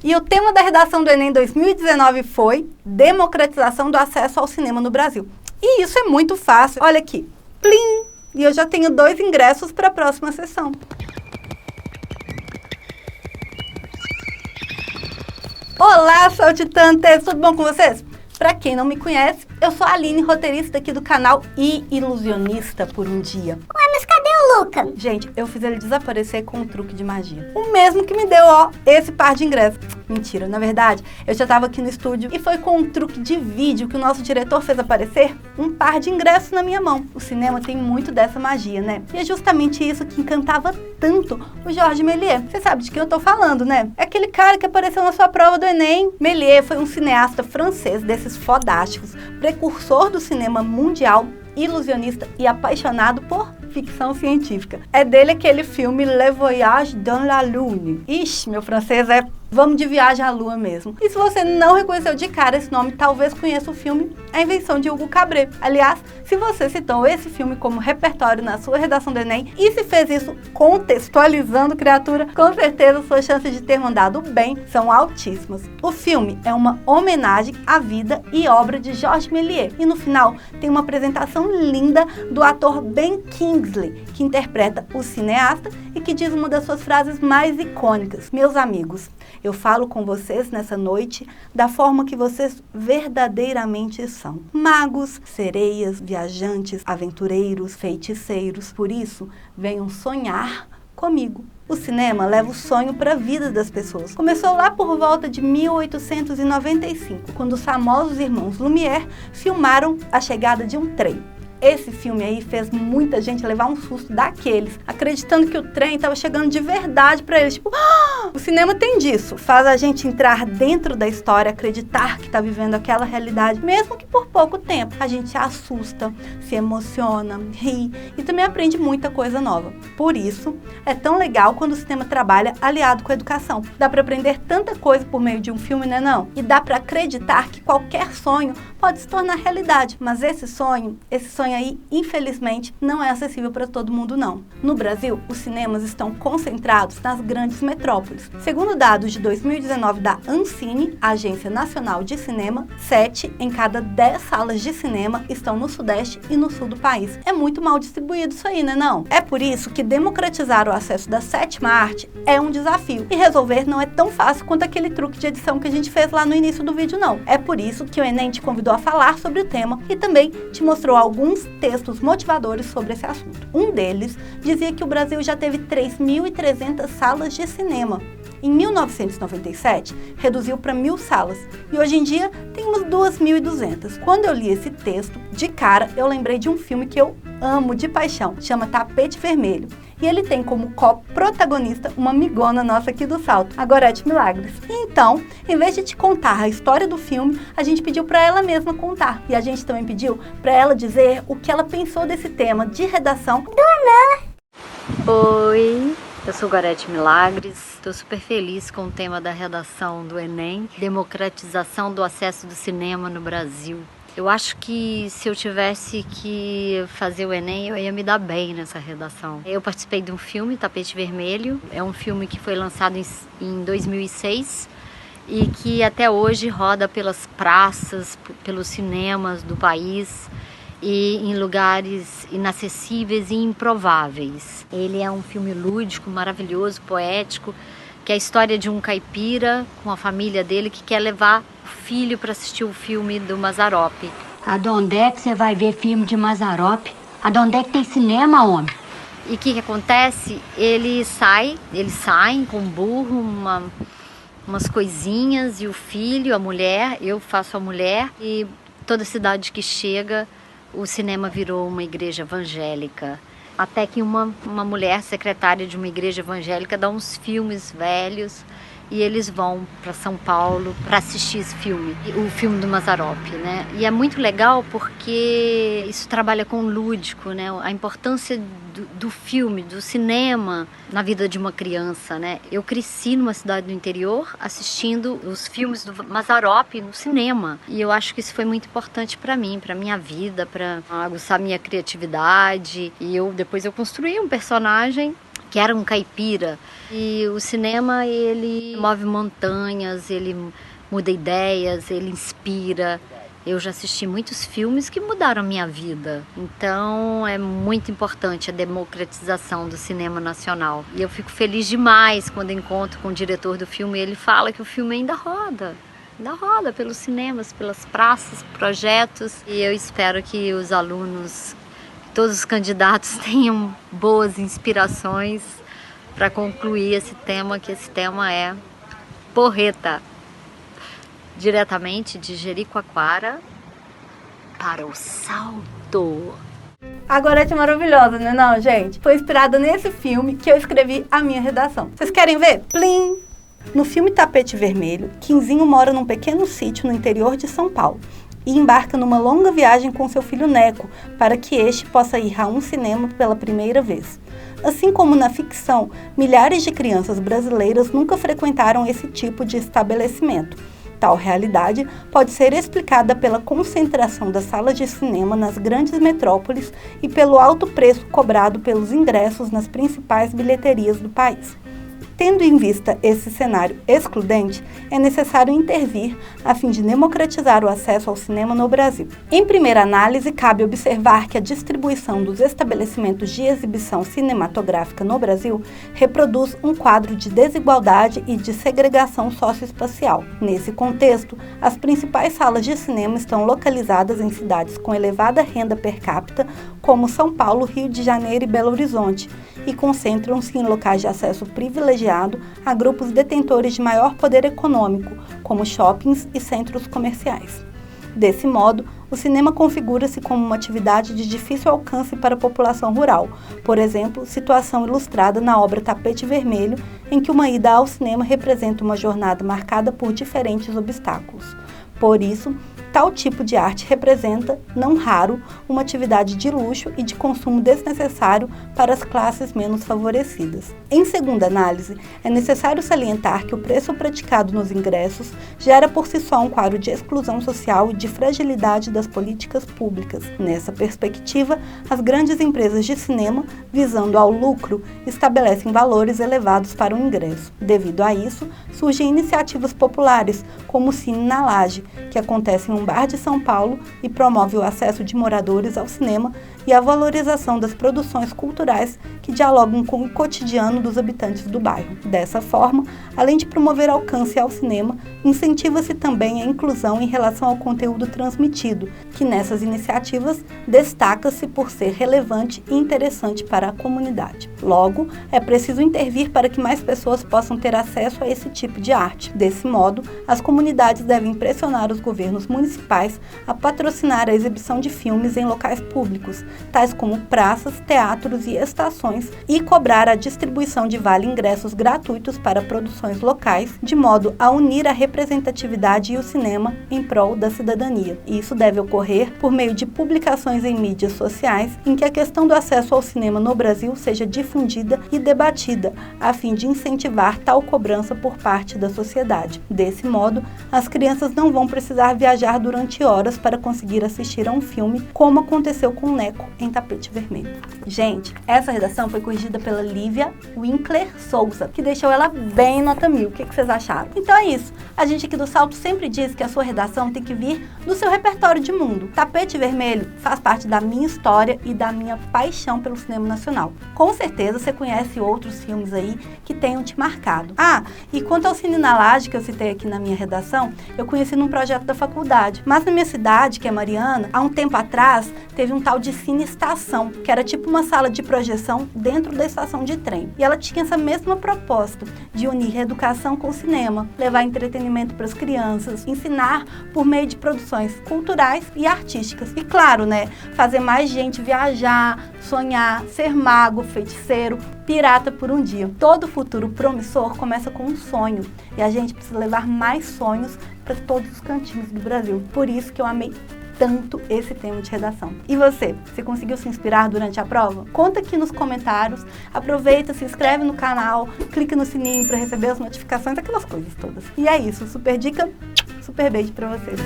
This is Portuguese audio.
E o tema da redação do Enem 2019 foi democratização do acesso ao cinema no Brasil. E isso é muito fácil. Olha aqui, plim! E eu já tenho 2 ingressos para a próxima sessão. Olá, saltitantes! Tudo bom com vocês? Para quem não me conhece, eu sou a Aline, roteirista aqui do canal e ilusionista por um dia. Ué, mas cadê o Luca? Gente, eu fiz ele desaparecer com um truque de magia. O mesmo que me deu, ó, esse par de ingressos. Mentira, na verdade, eu já tava aqui no estúdio e foi com um truque de vídeo que o nosso diretor fez aparecer um par de ingressos na minha mão. O cinema tem muito dessa magia, né? E é justamente isso que encantava tanto o Georges Méliès. Você sabe de quem eu tô falando, né? É aquele cara que apareceu na sua prova do Enem. Méliès foi um cineasta francês desses fodásticos, precursor do cinema mundial, ilusionista e apaixonado por ficção científica. É dele aquele filme Le Voyage dans la Lune. Ixi, meu francês é vamos de viagem à lua mesmo. E se você não reconheceu de cara esse nome, talvez conheça o filme A Invenção de Hugo Cabret. Aliás, se você citou esse filme como repertório na sua redação do Enem e se fez isso contextualizando criatura, com certeza suas chances de ter mandado bem são altíssimas. O filme é uma homenagem à vida e obra de Georges Méliès. E no final tem uma apresentação linda do ator Ben Kingsley, que interpreta o cineasta e que diz uma das suas frases mais icônicas. Meus amigos, eu falo com vocês nessa noite da forma que vocês verdadeiramente são. Magos, sereias, viajantes, aventureiros, feiticeiros. Por isso, venham sonhar comigo. O cinema leva o sonho para a vida das pessoas. Começou lá por volta de 1895, quando os famosos irmãos Lumière filmaram a chegada de um trem. Esse filme aí fez muita gente levar um susto daqueles, acreditando que o trem estava chegando de verdade para eles. Tipo, o cinema tem disso, faz a gente entrar dentro da história, acreditar que está vivendo aquela realidade, mesmo que por pouco tempo. A gente se assusta, se emociona, ri e também aprende muita coisa nova. Por isso, é tão legal quando o cinema trabalha aliado com a educação. Dá para aprender tanta coisa por meio de um filme, né não? E dá para acreditar que qualquer sonho pode se tornar realidade, mas esse sonho aí, infelizmente, não é acessível para todo mundo, não. No Brasil, os cinemas estão concentrados nas grandes metrópoles. Segundo dados de 2019 da Ancine, Agência Nacional de Cinema, 7 em cada 10 salas de cinema estão no Sudeste e no Sul do país. É muito mal distribuído isso aí, né não? É por isso que democratizar o acesso da sétima arte é um desafio. E resolver não é tão fácil quanto aquele truque de edição que a gente fez lá no início do vídeo, não. É por isso que o Enem te convidou a falar sobre o tema e também te mostrou alguns textos motivadores sobre esse assunto. Um deles dizia que o Brasil já teve 3.300 salas de cinema. Em 1997, reduziu para 1.000 salas e hoje em dia tem umas 2.200. Quando eu li esse texto, de cara, eu lembrei de um filme que eu amo de paixão, chama Tapete Vermelho. E ele tem como co-protagonista uma amigona nossa aqui do Salto, a Gorete Milagres. Então, em vez de te contar a história do filme, a gente pediu para ela mesma contar. E a gente também pediu para ela dizer o que ela pensou desse tema de redação. Oi, eu sou Gorete Milagres, estou super feliz com o tema da redação do Enem, democratização do acesso do cinema no Brasil. Eu acho que se eu tivesse que fazer o Enem, eu ia me dar bem nessa redação. Eu participei de um filme, Tapete Vermelho. É um filme que foi lançado em 2006 e que até hoje roda pelas praças, pelos cinemas do país e em lugares inacessíveis e improváveis. Ele é um filme lúdico, maravilhoso, poético, que é a história de um caipira com a família dele que quer levar o filho para assistir o filme do Mazzaropi. Aonde é que você vai ver filme de Mazzaropi? Aonde é que tem cinema, homem? E o que acontece? Eles saem com um burro, umas coisinhas, e o filho, a mulher, eu faço a mulher, e toda cidade que chega, o cinema virou uma igreja evangélica. Até que uma mulher secretária de uma igreja evangélica dá uns filmes velhos e eles vão para São Paulo para assistir esse filme, o filme do Mazzaropi, né? E é muito legal porque isso trabalha com o lúdico, né? A importância do filme, do cinema na vida de uma criança, né? Eu cresci numa cidade do interior assistindo os filmes do Mazzaropi no cinema e eu acho que isso foi muito importante para mim, para minha vida, para aguçar minha criatividade. E depois eu construí um personagem que era um caipira. E o cinema, ele move montanhas, ele muda ideias, ele inspira. Eu já assisti muitos filmes que mudaram a minha vida. Então é muito importante a democratização do cinema nacional. E eu fico feliz demais quando encontro com o diretor do filme e ele fala que o filme ainda roda pelos cinemas, pelas praças, projetos. E eu espero que os alunos, todos os candidatos tenham boas inspirações para concluir esse tema, que esse tema é porreta. Diretamente de Jericoacoara para o Salto. A Gorete é maravilhosa, né não, gente? Foi inspirada nesse filme que eu escrevi a minha redação. Vocês querem ver? Plim! No filme Tapete Vermelho, Quinzinho mora num pequeno sítio no interior de São Paulo e embarca numa longa viagem com seu filho Neco para que este possa ir a um cinema pela primeira vez. Assim como na ficção, milhares de crianças brasileiras nunca frequentaram esse tipo de estabelecimento. Tal realidade pode ser explicada pela concentração das salas de cinema nas grandes metrópoles e pelo alto preço cobrado pelos ingressos nas principais bilheterias do país. Tendo em vista esse cenário excludente, é necessário intervir a fim de democratizar o acesso ao cinema no Brasil. Em primeira análise, cabe observar que a distribuição dos estabelecimentos de exibição cinematográfica no Brasil reproduz um quadro de desigualdade e de segregação socioespacial. Nesse contexto, as principais salas de cinema estão localizadas em cidades com elevada renda per capita, como São Paulo, Rio de Janeiro e Belo Horizonte, e concentram-se em locais de acesso privilegiado a grupos detentores de maior poder econômico, como shoppings e centros comerciais. Desse modo, o cinema configura-se como uma atividade de difícil alcance para a população rural, por exemplo, situação ilustrada na obra Tapete Vermelho, em que uma ida ao cinema representa uma jornada marcada por diferentes obstáculos. Por isso, tal tipo de arte representa, não raro, uma atividade de luxo e de consumo desnecessário para as classes menos favorecidas. Em segunda análise, é necessário salientar que o preço praticado nos ingressos gera por si só um quadro de exclusão social e de fragilidade das políticas públicas. Nessa perspectiva, as grandes empresas de cinema, visando ao lucro, estabelecem valores elevados para o ingresso. Devido a isso, surgem iniciativas populares, como o Cine na Laje, que acontece em um bar de São Paulo e promove o acesso de moradores ao cinema e a valorização das produções culturais que dialogam com o cotidiano dos habitantes do bairro. Dessa forma, além de promover alcance ao cinema, incentiva-se também a inclusão em relação ao conteúdo transmitido, que nessas iniciativas destaca-se por ser relevante e interessante para a comunidade. Logo, é preciso intervir para que mais pessoas possam ter acesso a esse tipo de arte. Desse modo, as comunidades devem pressionar os governos municipais a patrocinar a exibição de filmes em locais públicos, tais como praças, teatros e estações, e cobrar a distribuição de vale-ingressos gratuitos para produções locais, de modo a unir a representatividade e o cinema em prol da cidadania. Isso deve ocorrer por meio de publicações em mídias sociais, em que a questão do acesso ao cinema no Brasil seja difundida e debatida, a fim de incentivar tal cobrança por parte da sociedade. Desse modo, as crianças não vão precisar viajar durante horas para conseguir assistir a um filme, como aconteceu com o Neco em Tapete Vermelho. Gente, essa redação foi corrigida pela Lívia Winkler Souza, que deixou ela bem nota 1000. O que vocês acharam? Então é isso. A gente aqui do Salto sempre diz que a sua redação tem que vir do seu repertório de mundo. Tapete Vermelho faz parte da minha história e da minha paixão pelo cinema nacional. Com certeza você conhece outros filmes aí que tenham te marcado. E quanto ao Cine na Laje, que eu citei aqui na minha redação, eu conheci num projeto da faculdade. Mas na minha cidade, que é Mariana, há um tempo atrás, teve um tal de Cine Estação, que era tipo uma sala de projeção dentro da estação de trem. E ela tinha essa mesma proposta, de unir educação com cinema, levar entretenimento para as crianças, ensinar por meio de produções culturais e artísticas. E claro, né, fazer mais gente viajar, sonhar, ser mago, feiticeiro, pirata por um dia. Todo futuro promissor começa com um sonho, e a gente precisa levar mais sonhos para todos os cantinhos do Brasil. Por isso que eu amei tanto esse tema de redação. E você conseguiu se inspirar durante a prova? Conta aqui nos comentários, aproveita, se inscreve no canal, clica no sininho para receber as notificações, aquelas coisas todas. E é isso, super dica, super beijo para vocês.